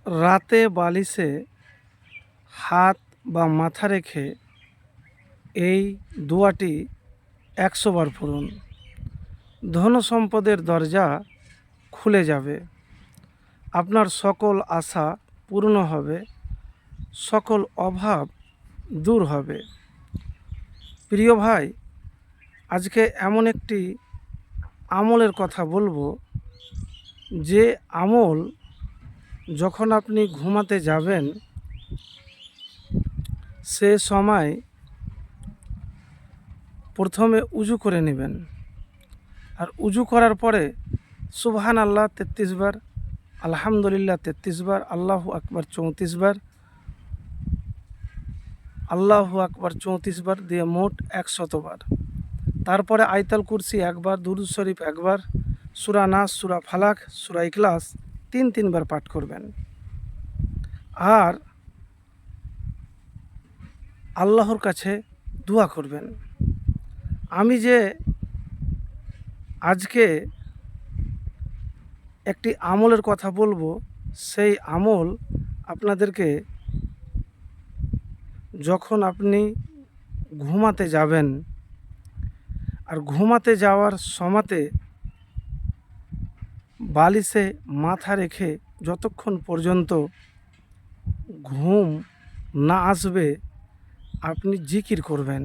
রাতে বালিশে হাত বা মাথা রেখে এই দোয়াটি 100 বার পড়ুন। ধন সম্পদের দরজা খুলে যাবে, আপনার সকল আশা পূর্ণ হবে, সকল অভাব দূর হবে। প্রিয় ভাই, আজকে এমন একটি আমলের কথা বলবো, যে আমল যখন আপনি ঘুমাতে যাবেন সে সময় প্রথমে উজু করে নেবেন, আর উজু করার পরে সুবহান আল্লাহ 33 বার, আলহামদুলিল্লাহ 33 বার, আল্লাহু আকবার 34 বার, আল্লাহু আকবার 34 বার দিয়ে মোট 100 বার। তারপরে আয়তাল কুরসি একবার, দুরূদ শরীফ একবার, সূরা নাস, সূরা ফালাক, সূরা ইখলাস 3 বার পাঠ করবেন। আর আল্লাহর কাছে দোয়া করবেন। আমি যে আজকে একটি আমলের কথা বলবো, সেই আমল আপনাদেরকে যখন আপনি ঘুমাতে যাবেন, আর ঘুমাতে যাওয়ার সময়তে বালিশে মাথা রেখে যতক্ষণ পর্যন্ত ঘুম না আসবে আপনি জিকির করবেন।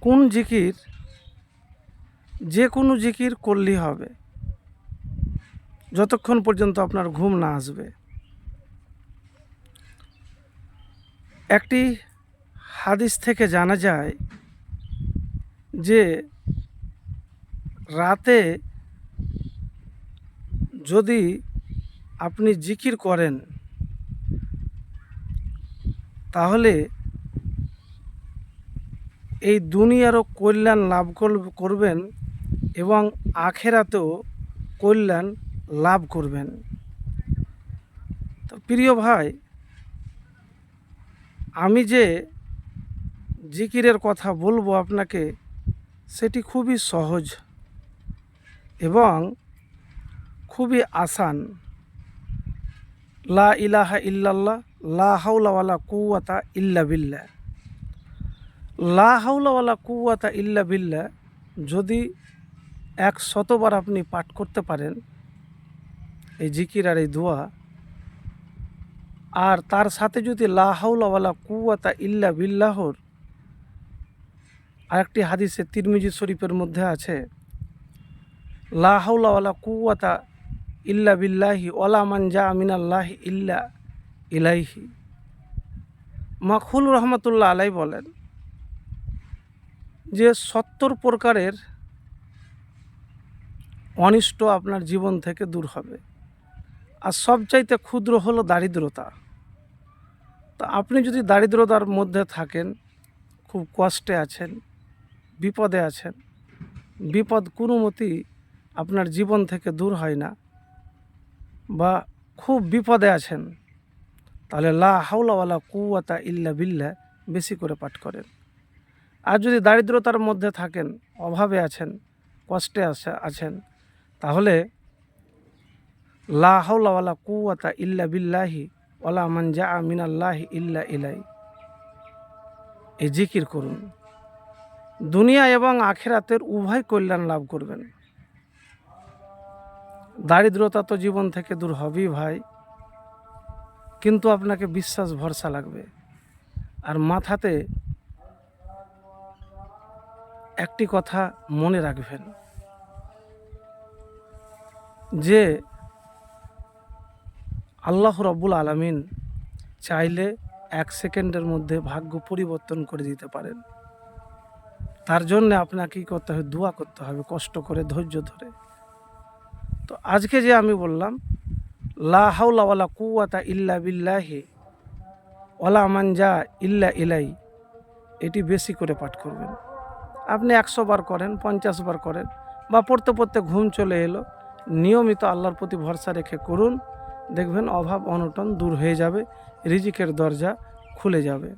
কোন জিকির? যে কোনো জিকির করলেই হবে, যতক্ষণ পর্যন্ত আপনার ঘুম না আসবে। একটি হাদিস থেকে জানা যায় যে রাতে যদি আপনি জিকির করেন তাহলে এই দুনিয়ারও কল্যাণ লাভ করবেন এবং আখেরাতেও কল্যাণ লাভ করবেন। তো প্রিয় ভাই, আমি যে জিকিরের কথা বলবো আপনাকে, সেটি খুবই সহজ এবং খুবই আসান। লা ইলাহা ইল্লাল্লাহ, লা হাওলা ওয়ালা কুওয়াতা ইল্লা বিল্লাহ। লা হাওলা ওয়ালা কুওয়াতা ইল্লা বিল্লাহ যদি 100 বার আপনি পাঠ করতে পারেন, এই জিকির আর এই দোয়া, আর তার সাথে যদি লা হাওলা ওয়ালা কুওয়াতা ইল্লা বিল্লাহর আরেকটি হাদিসে তিরমিজি শরীফের মধ্যে আছে, লা হাওলা ওয়ালা কুওয়াতা ইল্লা বিল্লাহি ওয়ালা মান জা মিনাল্লাহি ইল্লা ইলাইহি। মাখুল রহমতুল্লাহ আলাই বলেন যে 70 প্রকারের অনিষ্ট আপনার জীবন থেকে দূর হবে, আর সবচাইতে ক্ষুদ্র হলো দারিদ্রতা। তো আপনি যদি দারিদ্রতার মধ্যে থাকেন, খুব কষ্টে আছেন, বিপদে আছেন, বিপদ কোনো মতেই আপনার জীবন থেকে দূর হয় না, বা খুব বিপদে আছেন, তাহলে লা হাওলা ওয়ালা কুওয়াতা ইল্লা বিল্লাহ বেশি করে পাঠ করেন। আর যদি দারিদ্রতার মধ্যে থাকেন, অভাবে আছেন, কষ্টে আছেন, তাহলে লা হাওলা ওয়ালা কুওয়াতা ইল্লা বিল্লাহি ওয়ালা মান জা মিনাল্লাহি ইল্লা ইলাই, এই জিকির করুন। দুনিয়া এবং আখিরাতের উভয় কল্যাণ লাভ করবেন। দারিদ্রতা তো জীবন থেকে দূর হবেই ভাই, কিন্তু আপনাকে বিশ্বাস ভরসা লাগবে। আর মাথাতে একটি কথা মনে রাখবেন, যে আল্লাহ রাব্বুল আলামিন চাইলে 1 সেকেন্ডের মধ্যে ভাগ্য পরিবর্তন করে দিতে পারেন। তার জন্য আপনাকে কী করতে হবে? দোয়া করতে হবে, কষ্ট করে, ধৈর্য ধরে। তো আজকে যে আমি বললাম লা হাওলা ওয়ালা কুওয়াতা ইল্লা বিল্লাহি ওয়ালা মান জা ইল্লা ইলাই, এটি বেশি করে পাঠ করবেন। আপনি 100 বার করেন, 50 বার করেন, বা পড়তে পড়তে ঘুম চলে এলো, নিয়মিত আল্লাহর প্রতি ভরসা রেখে করুন, দেখবেন অভাব অনটন দূর হয়ে যাবে, রিজিকের দরজা খুলে যাবে।